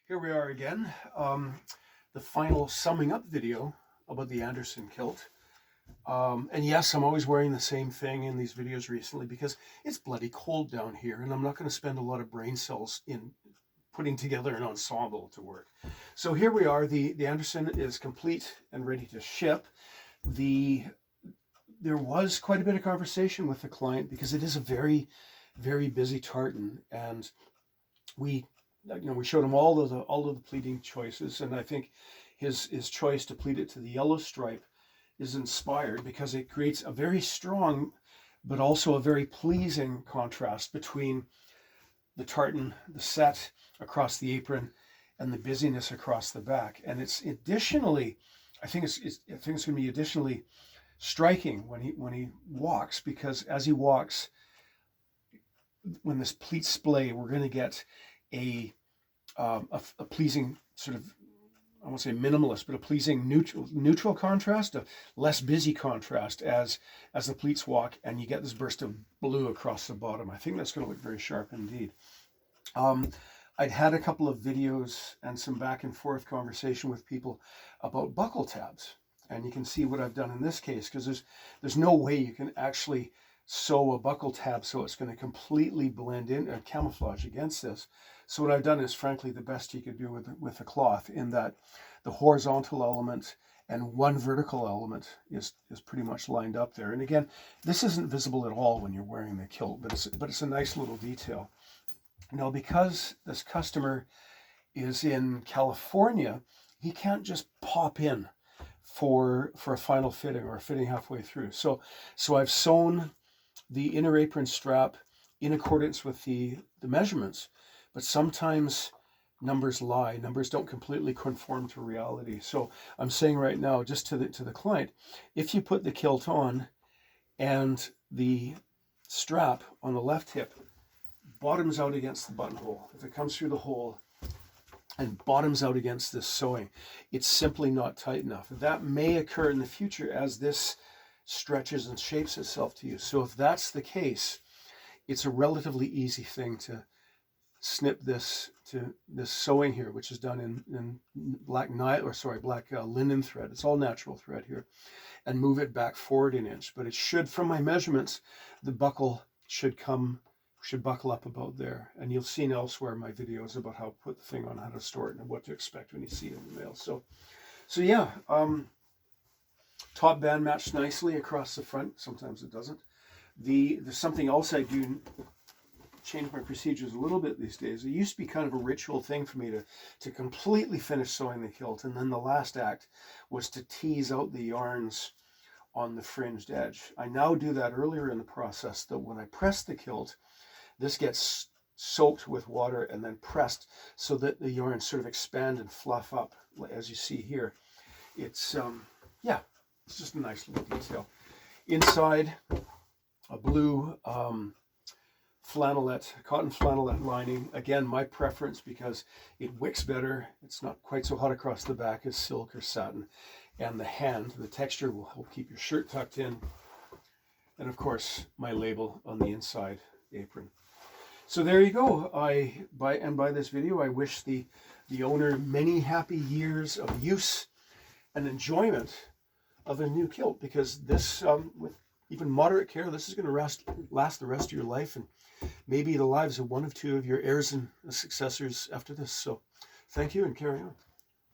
Here we are again, the final summing up video about the Anderson kilt. And yes, I'm always wearing the same thing in these videos recently because it's bloody cold down here and I'm not going to spend a lot of brain cells in putting together an ensemble to work. So here we are, the Anderson is complete and ready to ship. There was quite a bit of conversation with the client because it is a very, very busy tartan, and we showed him all of the pleating choices, and I think his choice to pleat it to the yellow stripe is inspired because it creates a very strong but also a very pleasing contrast between the tartan, the set across the apron, and the busyness across the back. And it's additionally, I think it's going to be additionally striking when he walks, because as he walks, when this pleat splay, we're going to get a pleasing sort of, I won't say minimalist, but a pleasing neutral contrast, a less busy contrast as the pleats walk, and you get this burst of blue across the bottom. I think that's going to look very sharp indeed. I'd had a couple of videos and some back and forth conversation with people about buckle tabs, and you can see what I've done in this case, because there's no way you can actually sew a buckle tab so it's going to completely blend in or camouflage against this. So what I've done is frankly the best you could do with the cloth, in that the horizontal element and one vertical element is pretty much lined up there. And again, this isn't visible at all when you're wearing the kilt, but it's a nice little detail. Now, because this customer is in California, he can't just pop in for a final fitting or a fitting halfway through. So I've sewn the inner apron strap in accordance with the measurements, but sometimes numbers lie. Numbers don't completely conform to reality. So I'm saying right now, just to the client, if you put the kilt on and the strap on the left hip bottoms out against the buttonhole, if it comes through the hole and bottoms out against this sewing, it's simply not tight enough. That may occur in the future as this stretches and shapes itself to you. So if that's the case, it's a relatively easy thing to snip this sewing here, which is done in black linen thread. It's all natural thread here, and move it back forward an inch. But it should, from my measurements, the buckle should buckle up about there. And you'll see elsewhere in my videos about how to put the thing on, how to store it, and what to expect when you see it in the mail. So yeah, top band matched nicely across the front. Sometimes it doesn't. There's something else I do, change my procedures a little bit these days. It used to be kind of a ritual thing for me to completely finish sewing the kilt, and then the last act was to tease out the yarns on the fringed edge. I now do that earlier in the process, that when I press the kilt, this gets soaked with water and then pressed so that the yarns sort of expand and fluff up, as you see here. It's yeah, it's just a nice little detail. Inside, a blue cotton flannelette lining. Again, my preference, because it wicks better. It's not quite so hot across the back as silk or satin. And the texture will help keep your shirt tucked in. And of course, my label on the inside apron. So there you go. By this video, I wish the owner many happy years of use and enjoyment of a new kilt, because this, with even moderate care, this is going to last the rest of your life, and maybe the lives of one of two of your heirs and successors after this. So thank you, and carry on.